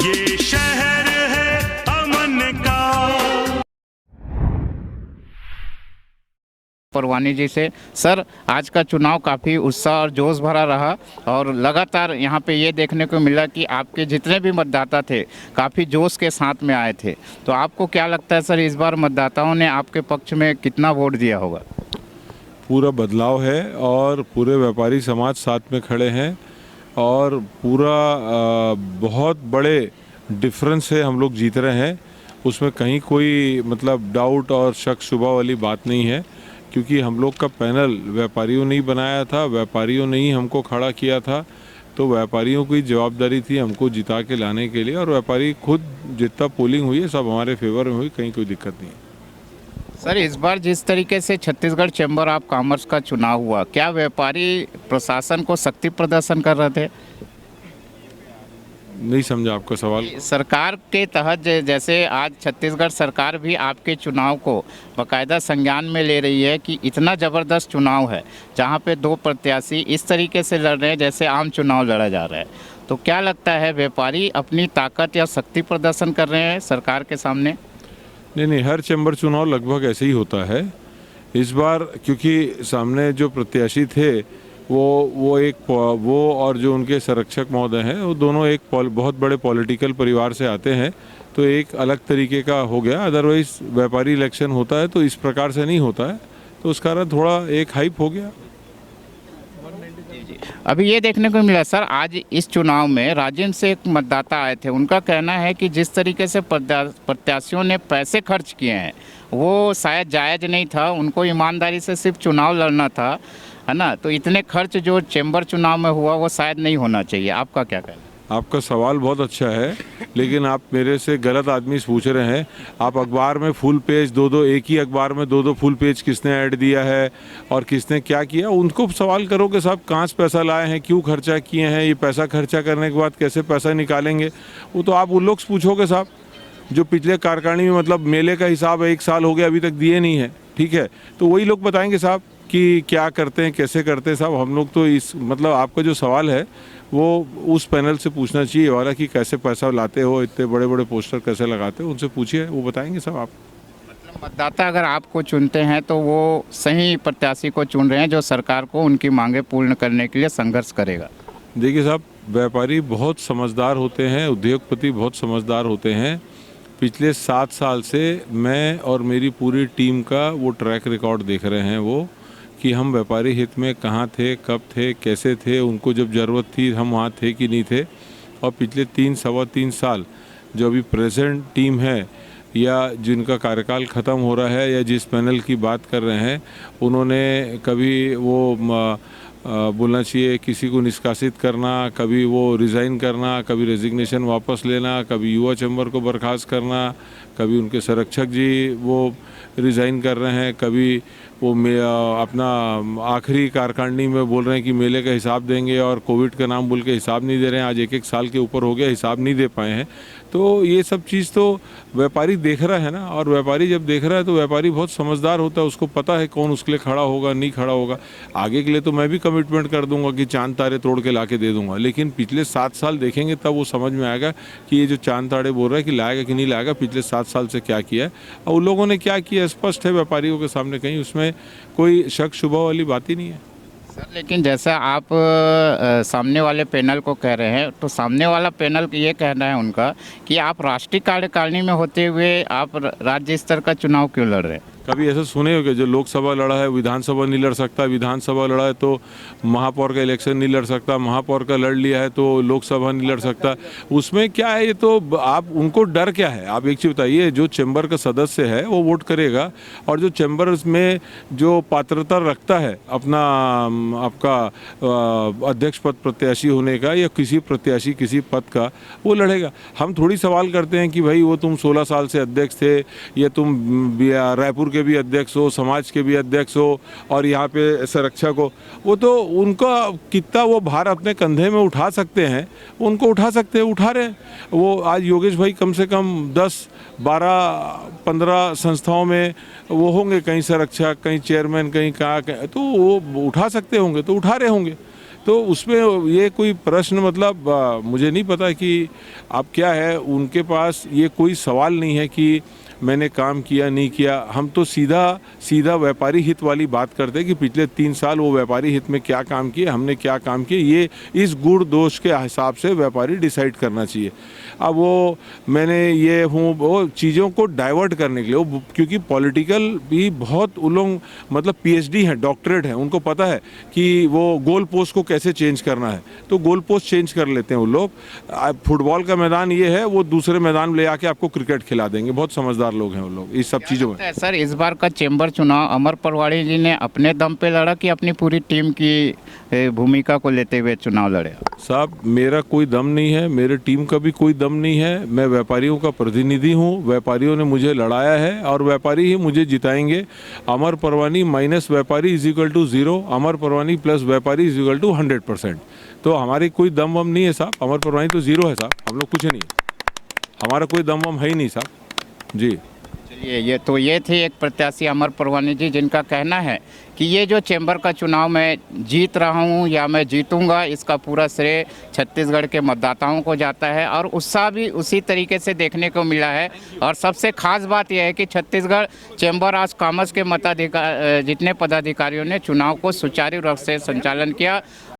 ये शहर है अमन का। परवानी जी से सर, आज का चुनाव काफ़ी उत्साह और जोश भरा रहा और लगातार यहाँ पे ये देखने को मिला कि आपके जितने भी मतदाता थे काफ़ी जोश के साथ में आए थे। तो आपको क्या लगता है सर, इस बार मतदाताओं ने आपके पक्ष में कितना वोट दिया होगा? पूरा बदलाव है और पूरे व्यापारी समाज साथ में खड़े हैं और पूरा बहुत बड़े डिफरेंस से हम लोग जीत रहे हैं। उसमें कहीं कोई मतलब डाउट और शक शुबा वाली बात नहीं है, क्योंकि हम लोग का पैनल व्यापारियों ने ही बनाया था, व्यापारियों ने ही हमको खड़ा किया था। तो व्यापारियों की जवाबदारी थी हमको जिता के लाने के लिए, और व्यापारी खुद जितना पोलिंग हुई है सब हमारे फेवर में हुई, कहीं कोई दिक्कत नहीं है। सर, इस बार जिस तरीके से छत्तीसगढ़ चैम्बर ऑफ कॉमर्स का चुनाव हुआ, क्या व्यापारी प्रशासन को शक्ति प्रदर्शन कर रहे थे? नहीं समझा आपका सवाल। सरकार के तहत जैसे आज छत्तीसगढ़ सरकार भी आपके चुनाव को बाकायदा संज्ञान में ले रही है कि इतना ज़बरदस्त चुनाव है जहां पे दो प्रत्याशी इस तरीके से लड़ रहे हैं जैसे आम चुनाव लड़ा जा रहा है। तो क्या लगता है, व्यापारी अपनी ताकत या शक्ति प्रदर्शन कर रहे हैं सरकार के सामने? नहीं, हर चैम्बर चुनाव लगभग ऐसे ही होता है। इस बार क्योंकि सामने जो प्रत्याशी थे वो और जो उनके संरक्षक महोदय हैं वो दोनों एक बहुत बड़े पॉलिटिकल परिवार से आते हैं, तो एक अलग तरीके का हो गया। अदरवाइज व्यापारी इलेक्शन होता है तो इस प्रकार से नहीं होता है, तो उस कारण थोड़ा एक हाइप हो गया। अभी ये देखने को मिला सर, आज इस चुनाव में राजिम से एक मतदाता आए थे, उनका कहना है कि जिस तरीके से प्रत्याशियों ने पैसे खर्च किए हैं वो शायद जायज़ नहीं था, उनको ईमानदारी से सिर्फ चुनाव लड़ना था, है ना। तो इतने खर्च जो चैम्बर चुनाव में हुआ वो शायद नहीं होना चाहिए। आपका क्या कहना? आपका सवाल बहुत अच्छा है, लेकिन आप मेरे से गलत आदमी से पूछ रहे हैं। आप अखबार में फुल पेज दो एक ही अखबार में दो फुल पेज किसने ऐड दिया है और किसने क्या किया, उनको सवाल करो कि साहब कहाँ से पैसा लाए हैं, क्यों खर्चा किए हैं, ये पैसा खर्चा करने के बाद कैसे पैसा निकालेंगे। वो तो आप उन लोग से पूछोगे साहब जो पिछले कार्यकारिणी में मतलब मेले का हिसाब 1 साल हो गया अभी तक दिए नहीं है, ठीक है, तो वही लोग बताएंगे साहब कि क्या करते हैं, कैसे करते हैं। साहब हम लोग तो इस मतलब आपका जो सवाल है वो उस पैनल से पूछना चाहिए वाला कि कैसे पैसा लाते हो, इतने बड़े बड़े पोस्टर कैसे लगाते हो, उनसे पूछिए, वो बताएंगे साहब आप। मतलब मतदाता अगर आपको चुनते हैं तो वो सही प्रत्याशी को चुन रहे हैं जो सरकार को उनकी मांगे पूर्ण करने के लिए संघर्ष करेगा। देखिए साहब, व्यापारी बहुत समझदार होते हैं, उद्योगपति बहुत समझदार होते हैं। पिछले 7 साल से मैं और मेरी पूरी टीम का वो ट्रैक रिकॉर्ड देख रहे हैं वो कि हम व्यापारी हित में कहाँ थे, कब थे, कैसे थे, उनको जब ज़रूरत थी हम वहाँ थे कि नहीं थे। और पिछले 3-3.25 साल जो अभी प्रेजेंट टीम है या जिनका कार्यकाल ख़त्म हो रहा है या जिस पैनल की बात कर रहे हैं, उन्होंने कभी वो बोलना चाहिए किसी को निष्कासित करना, कभी वो रिज़ाइन करना, कभी रेजिग्नेशन वापस लेना, कभी युवा चैम्बर को बर्खास्त करना, कभी उनके संरक्षक जी वो रिज़ाइन कर रहे हैं, कभी वो अपना आखिरी कार्यकारिणी में बोल रहे हैं कि मेले का हिसाब देंगे और कोविड का नाम बोल के हिसाब नहीं दे रहे हैं। आज 1 साल के ऊपर हो गया, हिसाब नहीं दे पाए हैं। तो ये सब चीज़ तो व्यापारी देख रहा है ना, और व्यापारी जब देख रहा है तो व्यापारी बहुत समझदार होता है, उसको पता है कौन उसके लिए खड़ा होगा, नहीं खड़ा होगा। आगे के लिए तो मैं भी कमिटमेंट कर दूंगा कि चांद तारे तोड़ के ला के दे दूंगा, लेकिन पिछले 7 साल देखेंगे तब वो समझ में आएगा कि ये जो चांद तारे बोल रहा है कि लाएगा कि नहीं लाएगा, पिछले 7 साल से क्या किया है और उन लोगों ने क्या किया स्पष्ट है व्यापारियों के सामने, कहीं उसमें कोई शक शुबा वाली बात ही नहीं है। सर, लेकिन जैसा आप सामने वाले पैनल को कह रहे हैं, तो सामने वाला पैनल ये कहना है उनका कि आप राष्ट्रीय कार्यकारिणी में होते हुए आप राज्य स्तर का चुनाव क्यों लड़ रहे हैं? कभी ऐसा सुने हो कि जो लोकसभा लड़ा है विधानसभा नहीं लड़ सकता, विधानसभा लड़ा है तो महापौर का इलेक्शन नहीं लड़ सकता, महापौर का लड़ लिया है तो लोकसभा नहीं लड़ सकता? उसमें क्या है, ये तो आप उनको डर क्या है? आप एक चीज़ बताइए, जो चैम्बर का सदस्य है वो वोट करेगा और जो चैम्बर में जो पात्रता रखता है अपना आपका अध्यक्ष पद प्रत्याशी होने का या किसी प्रत्याशी किसी पद का, वो लड़ेगा। हम थोड़ी सवाल करते हैं कि भाई वो तुम 16 साल से अध्यक्ष थे या तुम रायपुर के भी अध्यक्ष हो, समाज के भी अध्यक्ष हो और यहाँ पे संरक्षक हो, वो तो उनका कितना वो भार अपने कंधे में उठा सकते हैं, उनको उठा सकते हैं, उठा रहे हैं। वो आज योगेश भाई कम से कम 10, 12, 15 संस्थाओं में वो होंगे, कहीं संरक्षक, कहीं चेयरमैन, कहीं कहाँ, तो वो उठा सकते होंगे तो उठा रहे होंगे। तो उसमें ये कोई प्रश्न मतलब मुझे नहीं पता कि अब क्या है, उनके पास ये कोई सवाल नहीं है कि मैंने काम किया नहीं किया। हम तो सीधा व्यापारी हित वाली बात करते हैं कि पिछले 3 साल वो व्यापारी हित में क्या काम किए, हमने क्या काम किए, ये इस गुण दोष के हिसाब से व्यापारी डिसाइड करना चाहिए। अब वो मैंने ये हूँ वो चीज़ों को डाइवर्ट करने के लिए वो, क्योंकि पॉलिटिकल भी बहुत उन लोग मतलब पीएचडी हैं, डॉक्टरेट हैं, उनको पता है कि वो गोल पोस्ट को कैसे चेंज करना है, तो गोल पोस्ट चेंज कर लेते हैं वो लोग। फुटबॉल का मैदान ये है, वो दूसरे मैदान में ले आके आपको क्रिकेट खिला देंगे। बहुत समझदार लोग हैं वो लोग इस सब चीज़ों में। सर इस बार का चेंबर चुनाव अमर परवाड़ी जी ने अपने दम पे लड़ा कि अपनी पूरी टीम की भूमिका को लेते हुए चुनाव लड़े? साहब मेरा कोई दम नहीं है, मेरे टीम का भी कोई दम नहीं है। मैं व्यापारियों का प्रतिनिधि हूँ, व्यापारियों ने मुझे लड़ाया है और व्यापारी ही मुझे जिताएंगे। अमर परवानी माइनस व्यापारी is equal to 0, Amar Parwani plus व्यापारी इज इक्वल टू 100%। तो हमारी कोई दम वम नहीं है साहब, अमर परवानी तो 0 है साहब, हम लोग कुछ नहीं है, हमारा कोई दम वम है ही नहीं साहब जी। चलिए, ये थे एक प्रत्याशी अमर परवानी जी, जिनका कहना है कि ये जो चैम्बर का चुनाव मैं जीत रहा हूँ या मैं जीतूंगा, इसका पूरा श्रेय छत्तीसगढ़ के मतदाताओं को जाता है और उत्साह भी उसी तरीके से देखने को मिला है। और सबसे खास बात यह है कि छत्तीसगढ़ चैम्बर ऑफ कॉमर्स के जितने पदाधिकारियों ने चुनाव को सुचारू रूप से संचालन किया।